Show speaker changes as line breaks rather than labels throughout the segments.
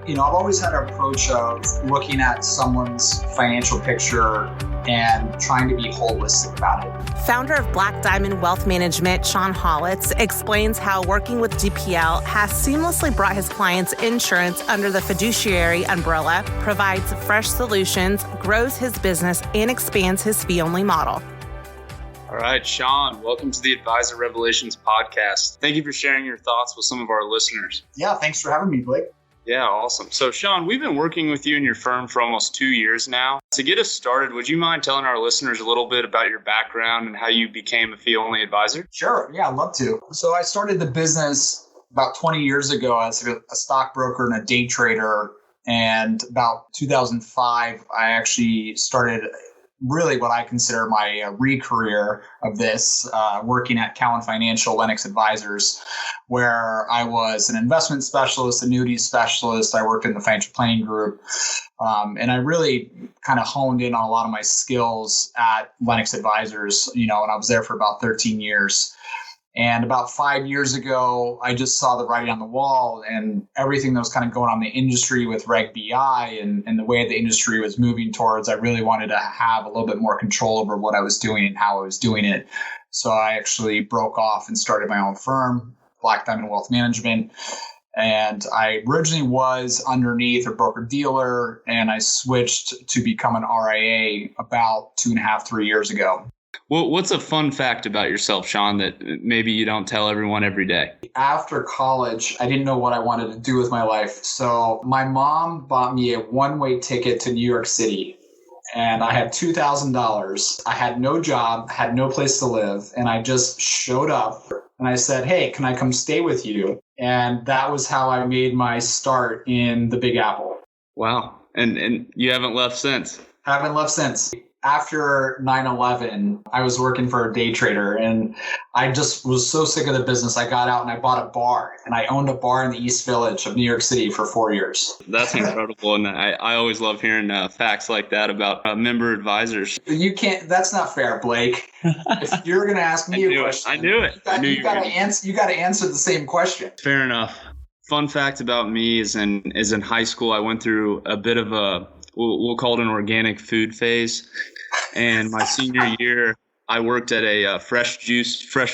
I've always had an approach of looking at someone's financial picture and trying to be holistic about it.
Founder of BlackDiamond Wealth Management, Sean Hollitz, explains how working with DPL has seamlessly brought his clients insurance under the fiduciary umbrella, provides fresh solutions, grows his business, and expands his fee-only model.
All right, Sean, welcome to the Advisor Revelations podcast. Thank you for sharing your thoughts with some of our listeners.
Yeah, thanks for having me, Blake.
Yeah, awesome. So, Sean, we've been working with you and your firm for almost 2 years now. To get us started, would you mind telling our listeners a little bit about your background and how you became a fee-only advisor?
Sure. Yeah, I'd love to. So I started the business about 20 years ago as a stockbroker and a day trader. And about 2005, I actually started really what I consider my RIA career of this, working at Cowen Financial Lennox Advisors, where I was an investment specialist, annuities specialist. I worked in the financial planning group. And I really kind of honed in on a lot of my skills at Lennox Advisors, and I was there for about 13 years. And about 5 years ago, I just saw the writing on the wall and everything that was kind of going on in the industry with Reg BI and the way the industry was moving towards. I really wanted to have a little bit more control over what I was doing and how I was doing it. So I actually broke off and started my own firm, BlackDiamond Wealth Management. And I originally was underneath a broker-dealer, and I switched to become an RIA about 2.5, 3 years ago.
Well, what's a fun fact about yourself, Sean, that maybe you don't tell everyone every day?
After college, I didn't know what I wanted to do with my life. So my mom bought me a one-way ticket to New York City. And I had $2,000. I had no job, had no place to live. And I just showed up and I said, hey, can I come stay with you? And that was how I made my start in the Big Apple.
Wow. And you haven't left since?
Haven't left since. After 9/11, I was working for a day trader and I just was so sick of the business. I got out and I bought a bar, and I owned a bar in the East Village of New York City for 4 years.
That's incredible. And I always love hearing facts like that about member advisors.
You can't, that's not fair, Blake. If you're going to ask me a question,
I knew it.
You got to answer the same question.
Fair enough. Fun fact about me is in high school, I went through a bit of we'll call it an organic food phase. And my senior year, I worked at a fresh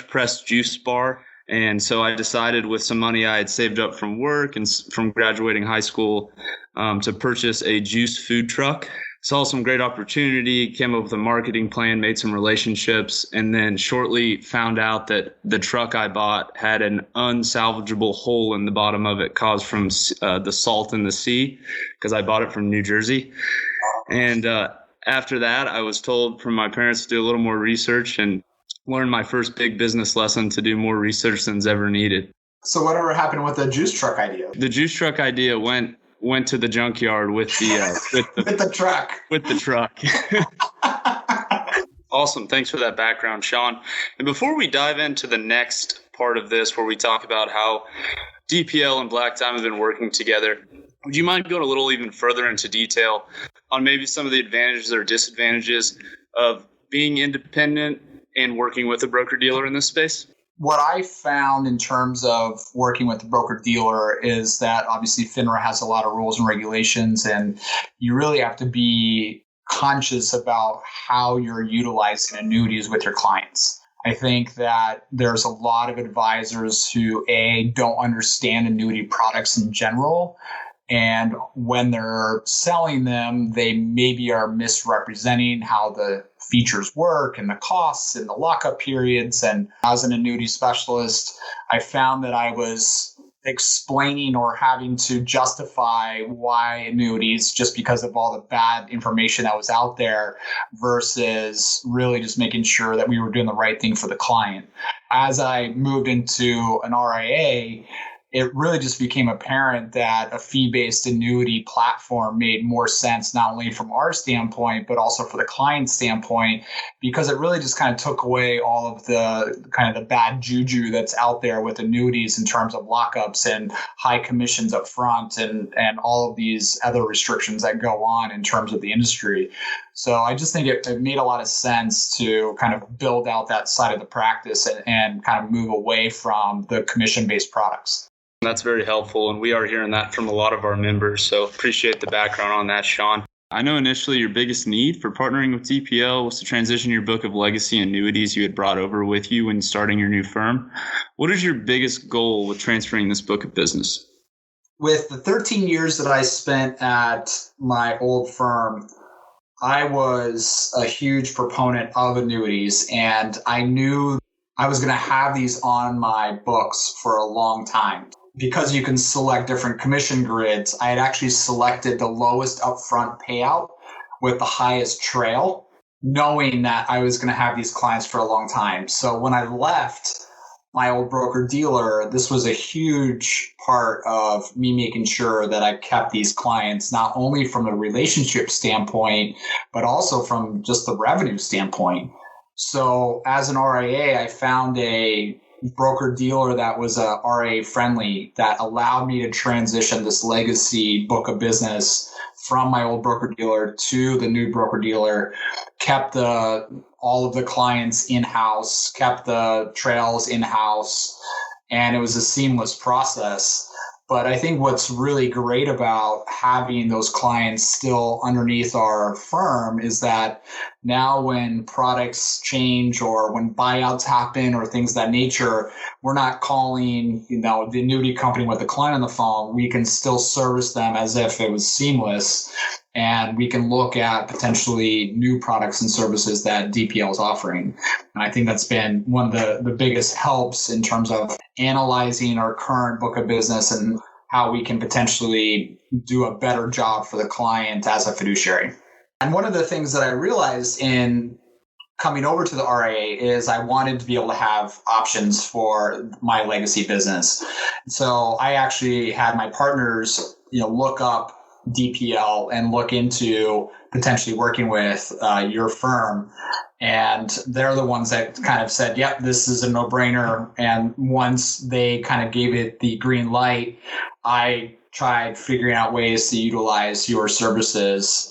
pressed juice bar. And so I decided with some money I had saved up from work and from graduating high school to purchase a juice food truck. Saw some great opportunity, came up with a marketing plan, made some relationships, and then shortly found out that the truck I bought had an unsalvageable hole in the bottom of it caused from the salt in the sea, because I bought it from New Jersey. And after that, I was told from my parents to do a little more research and learned my first big business lesson to do more research than's ever needed.
So whatever happened with the juice truck idea?
The juice truck idea went to the junkyard with the
with the truck.
With the truck. Awesome. Thanks for that background, Sean. And before we dive into the next part of this, where we talk about how DPL and BlackDiamond have been working together, would you mind going a little even further into detail on maybe some of the advantages or disadvantages of being independent and working with a broker-dealer in this space?
What I found in terms of working with the broker-dealer is that obviously FINRA has a lot of rules and regulations, and you really have to be conscious about how you're utilizing annuities with your clients. I think that there's a lot of advisors who, don't understand annuity products in general. And when they're selling them, they maybe are misrepresenting how the features work and the costs and the lockup periods. And as an annuity specialist, I found that I was explaining or having to justify why annuities just because of all the bad information that was out there versus really just making sure that we were doing the right thing for the client. As I moved into an RIA, it really just became apparent that a fee-based annuity platform made more sense, not only from our standpoint, but also for the client standpoint, because it really just kind of took away all of the kind of the bad juju that's out there with annuities in terms of lockups and high commissions up front and all of these other restrictions that go on in terms of the industry. So I just think it made a lot of sense to kind of build out that side of the practice and kind of move away from the commission-based products.
That's very helpful, and we are hearing that from a lot of our members, so appreciate the background on that, Sean. I know initially your biggest need for partnering with DPL was to transition your book of legacy annuities you had brought over with you when starting your new firm. What is your biggest goal with transferring this book of business?
With the 13 years that I spent at my old firm, I was a huge proponent of annuities, and I knew I was going to have these on my books for a long time. Because you can select different commission grids, I had actually selected the lowest upfront payout with the highest trail, knowing that I was going to have these clients for a long time. So when I left my old broker dealer, this was a huge part of me making sure that I kept these clients, not only from a relationship standpoint, but also from just the revenue standpoint. So as an RIA, I found a broker dealer that was RIA friendly that allowed me to transition this legacy book of business from my old broker dealer to the new broker dealer, kept all of the clients in-house, kept the trails in-house, and it was a seamless process. But I think what's really great about having those clients still underneath our firm is that now when products change or when buyouts happen or things of that nature, we're not calling, the annuity company with the client on the phone. We can still service them as if it was seamless. And we can look at potentially new products and services that DPL is offering. And I think that's been one of the biggest helps in terms of analyzing our current book of business and how we can potentially do a better job for the client as a fiduciary. And one of the things that I realized in coming over to the RIA is I wanted to be able to have options for my legacy business. So I actually had my partners, look up DPL and look into potentially working with your firm. And they're the ones that kind of said, yep, this is a no-brainer. And once they kind of gave it the green light, I tried figuring out ways to utilize your services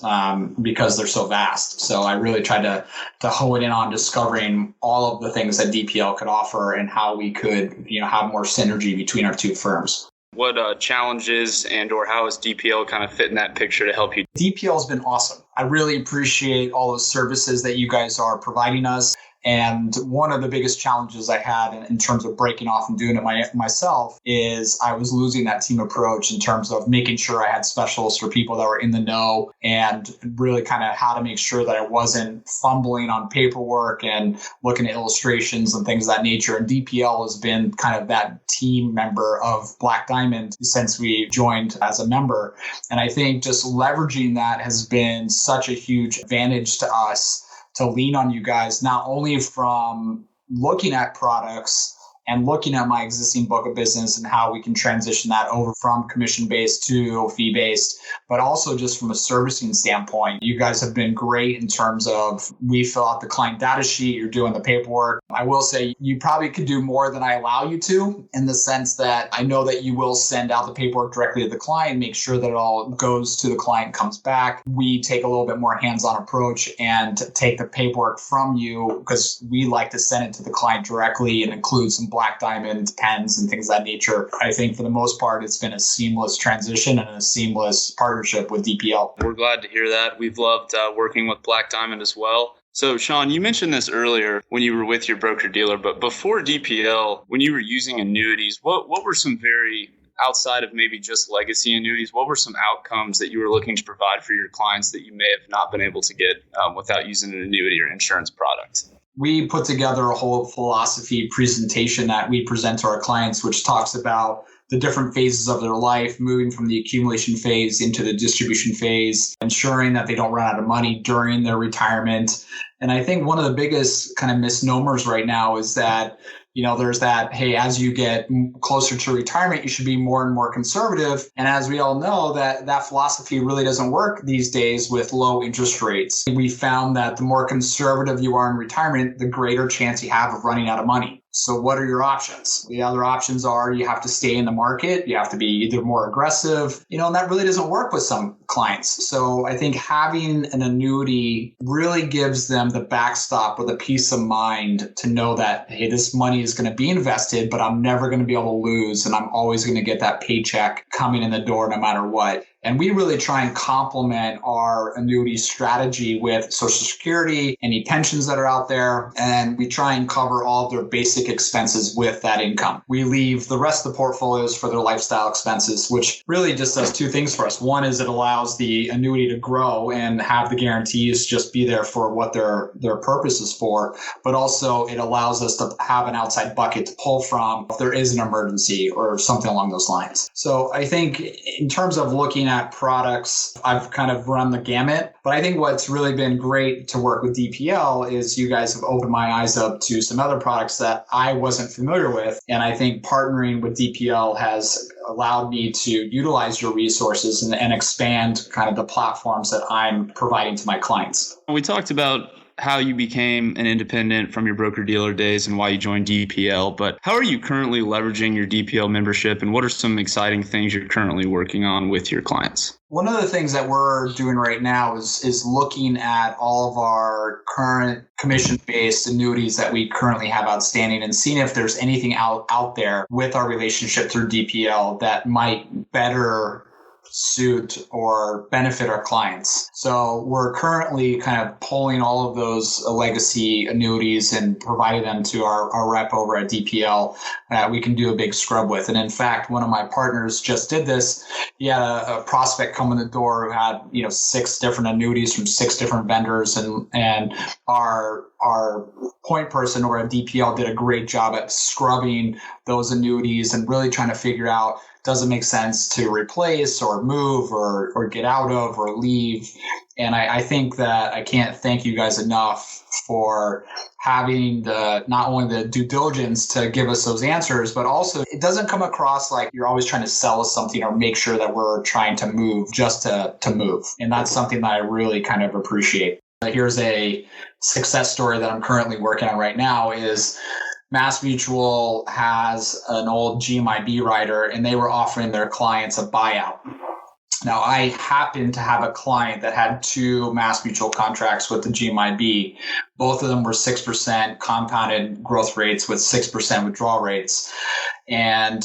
because they're so vast. So I really tried to hone in on discovering all of the things that DPL could offer and how we could have more synergy between our two firms.
What challenges and or how is DPL kind of fit in that picture to help you?
DPL has been awesome. I really appreciate all those services that you guys are providing us. And one of the biggest challenges I had in terms of breaking off and doing it myself is I was losing that team approach in terms of making sure I had specialists for people that were in the know and really kind of how to make sure that I wasn't fumbling on paperwork and looking at illustrations and things of that nature. And DPL has been kind of that team member of BlackDiamond since we joined as a member. And I think just leveraging that has been such a huge advantage to us to lean on you guys, not only from looking at products and looking at my existing book of business and how we can transition that over from commission-based to fee-based, but also just from a servicing standpoint. You guys have been great in terms of we fill out the client data sheet, you're doing the paperwork. I will say you probably could do more than I allow you to, in the sense that I know that you will send out the paperwork directly to the client, make sure that it all goes to the client, comes back. We take a little bit more hands-on approach and take the paperwork from you because we like to send it to the client directly and include some BlackDiamond pens and things of that nature. I think for the most part, it's been a seamless transition and a seamless partnership with DPL.
We're glad to hear that. We've loved working with BlackDiamond as well. So, Sean, you mentioned this earlier when you were with your broker-dealer, but before DPL, when you were using annuities, what were some very, outside of maybe just legacy annuities, what were some outcomes that you were looking to provide for your clients that you may have not been able to get without using an annuity or insurance product?
We put together a whole philosophy presentation that we present to our clients, which talks about the different phases of their life, moving from the accumulation phase into the distribution phase, ensuring that they don't run out of money during their retirement. And I think one of the biggest kind of misnomers right now is that, there's that, hey, as you get closer to retirement, you should be more and more conservative. And as we all know, that philosophy really doesn't work these days with low interest rates. We found that the more conservative you are in retirement, the greater chance you have of running out of money. So what are your options? The other options are you have to stay in the market. You have to be either more aggressive, and that really doesn't work with some clients. So I think having an annuity really gives them the backstop with a peace of mind to know that, hey, this money is going to be invested, but I'm never going to be able to lose. And I'm always going to get that paycheck coming in the door no matter what. And we really try and complement our annuity strategy with Social Security, any pensions that are out there, and we try and cover all of their basic expenses with that income. We leave the rest of the portfolios for their lifestyle expenses, which really just does two things for us. One is it allows the annuity to grow and have the guarantees just be there for what their purpose is for, but also it allows us to have an outside bucket to pull from if there is an emergency or something along those lines. So I think in terms of looking at products, I've kind of run the gamut, but I think what's really been great to work with DPL is you guys have opened my eyes up to some other products that I wasn't familiar with. And I think partnering with DPL has allowed me to utilize your resources and expand kind of the platforms that I'm providing to my clients.
We talked about how you became an independent from your broker-dealer days and why you joined DPL, but how are you currently leveraging your DPL membership, and what are some exciting things you're currently working on with your clients?
One of the things that we're doing right now is looking at all of our current commission-based annuities that we currently have outstanding and seeing if there's anything out there with our relationship through DPL that might better suit or benefit our clients. So we're currently kind of pulling all of those legacy annuities and providing them to our rep over at DPL that we can do a big scrub with. And in fact, one of my partners just did this. He had a prospect come in the door who had 6 different annuities from 6 different vendors, and our point person over at DPL did a great job at scrubbing those annuities and really trying to figure out, does it make sense to replace or move or get out of or leave? And I think that I can't thank you guys enough for having not only the due diligence to give us those answers, but also it doesn't come across like you're always trying to sell us something or make sure that we're trying to move just to move. And that's something that I really kind of appreciate. Here's a success story that I'm currently working on right now is MassMutual has an old GMIB rider, and they were offering their clients a buyout. Now, I happen to have a client that had 2 MassMutual contracts with the GMIB. Both of them were 6% compounded growth rates with 6% withdrawal rates. And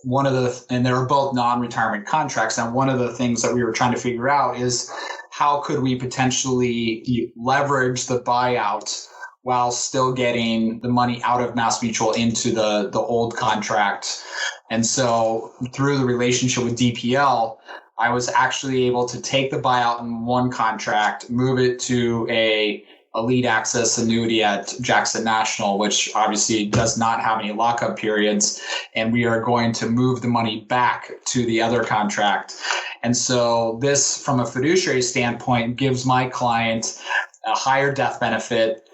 they were both non-retirement contracts. And one of the things that we were trying to figure out is how could we potentially leverage the buyout while still getting the money out of MassMutual into the old contract. And so through the relationship with DPL, I was actually able to take the buyout in one contract, move it to a lead access annuity at Jackson National, which obviously does not have any lockup periods. And we are going to move the money back to the other contract. And so this, from a fiduciary standpoint, gives my client a higher death benefit,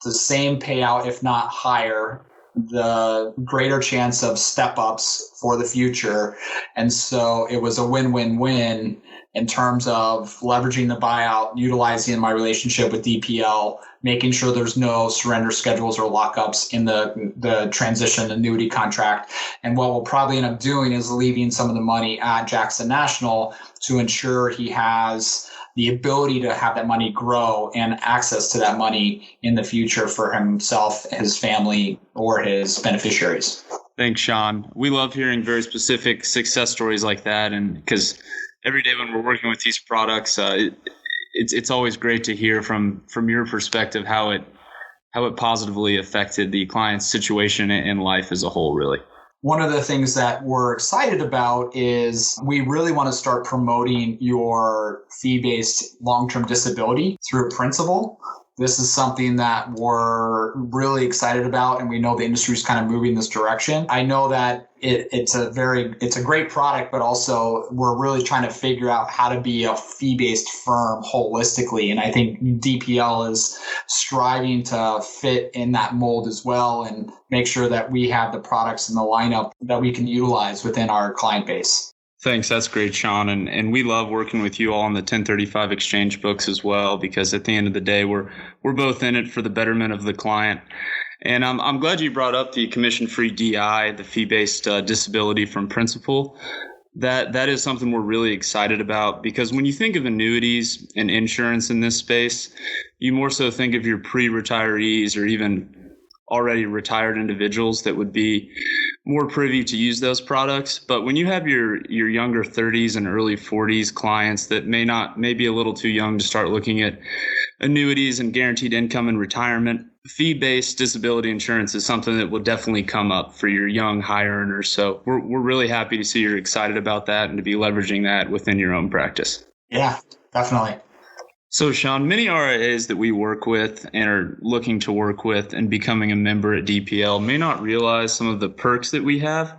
the same payout, if not higher, the greater chance of step-ups for the future. And so it was a win-win-win in terms of leveraging the buyout, utilizing my relationship with DPL, making sure there's no surrender schedules or lockups in the transition annuity contract. And what we'll probably end up doing is leaving some of the money at Jackson National to ensure he has the ability to have that money grow and access to that money in the future for himself, his family, or his beneficiaries.
Thanks, Sean. We love hearing very specific success stories like that, and because every day when we're working with these products, it's always great to hear from your perspective how it positively affected the client's situation and life as a whole, really.
One of the things that we're excited about is we really want to start promoting your fee-based long-term disability through Principal. This is something that we're really excited about, and we know the industry is kind of moving this direction. I know that it's a great product, but also we're really trying to figure out how to be a fee-based firm holistically. And I think DPL is striving to fit in that mold as well and make sure that we have the products in the lineup that we can utilize within our client base.
Thanks. That's great, Sean. And we love working with you all on the 1035 exchange books as well, because at the end of the day, we're both in it for the betterment of the client. And I'm glad you brought up the commission-free DI, the fee-based disability from Principal. That is something we're really excited about, because when you think of annuities and insurance in this space, you more so think of your pre-retirees or even already retired individuals that would be more privy to use those products. But when you have your younger 30s and early 40s clients that may be a little too young to start looking at annuities and guaranteed income in retirement, fee-based disability insurance is something that will definitely come up for your young high earners. So we're really happy to see you're excited about that and to be leveraging that within your own practice.
Yeah, definitely.
So, Sean, many RIAs that we work with and are looking to work with and becoming a member at DPL may not realize some of the perks that we have.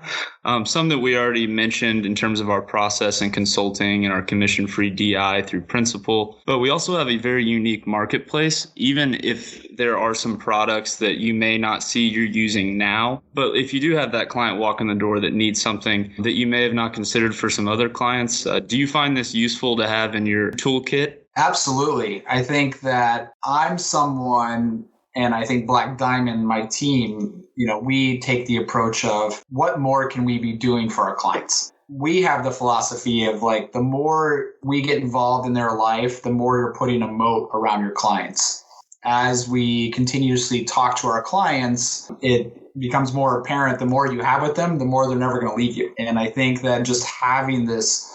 Some that we already mentioned in terms of our process and consulting and our commission-free DI through Principal. But we also have a very unique marketplace, even if there are some products that you may not see you're using now. But if you do have that client walk in the door that needs something that you may have not considered for some other clients, do you find this useful to have in your toolkit?
Absolutely. I think that I'm someone, and I think BlackDiamond, my team, we take the approach of what more can we be doing for our clients? We have the philosophy of the more we get involved in their life, the more you're putting a moat around your clients. As we continuously talk to our clients, it becomes more apparent the more you have with them, the more they're never going to leave you. And I think that just having this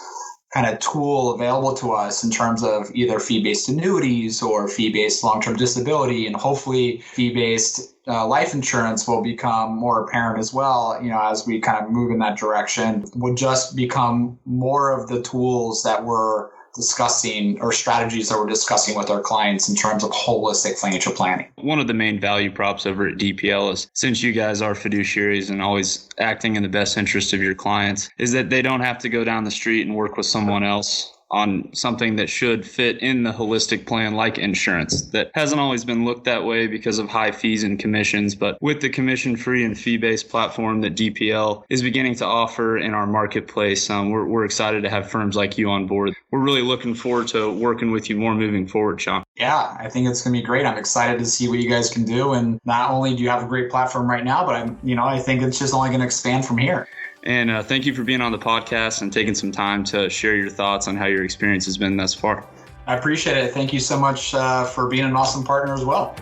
kind of tool available to us in terms of either fee-based annuities or fee-based long-term disability, and hopefully fee-based life insurance will become more apparent as well, as we kind of move in that direction, would just become more of the tools that we're discussing or strategies that we're discussing with our clients in terms of holistic financial planning.
One of the main value props over at DPL is, since you guys are fiduciaries and always acting in the best interest of your clients, is that they don't have to go down the street and work with someone else on something that should fit in the holistic plan, like insurance. That hasn't always been looked that way because of high fees and commissions, but with the commission-free and fee-based platform that DPL is beginning to offer in our marketplace, we're excited to have firms like you on board. We're really looking forward to working with you more moving forward, Sean.
Yeah, I think it's going to be great. I'm excited to see what you guys can do. And not only do you have a great platform right now, but I think it's just only going to expand from here.
And thank you for being on the podcast and taking some time to share your thoughts on how your experience has been thus far.
I appreciate it. Thank you so much for being an awesome partner as well.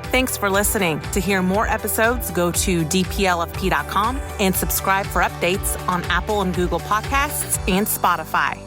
Thanks for listening. To hear more episodes, go to dplfp.com and subscribe for updates on Apple and Google Podcasts and Spotify.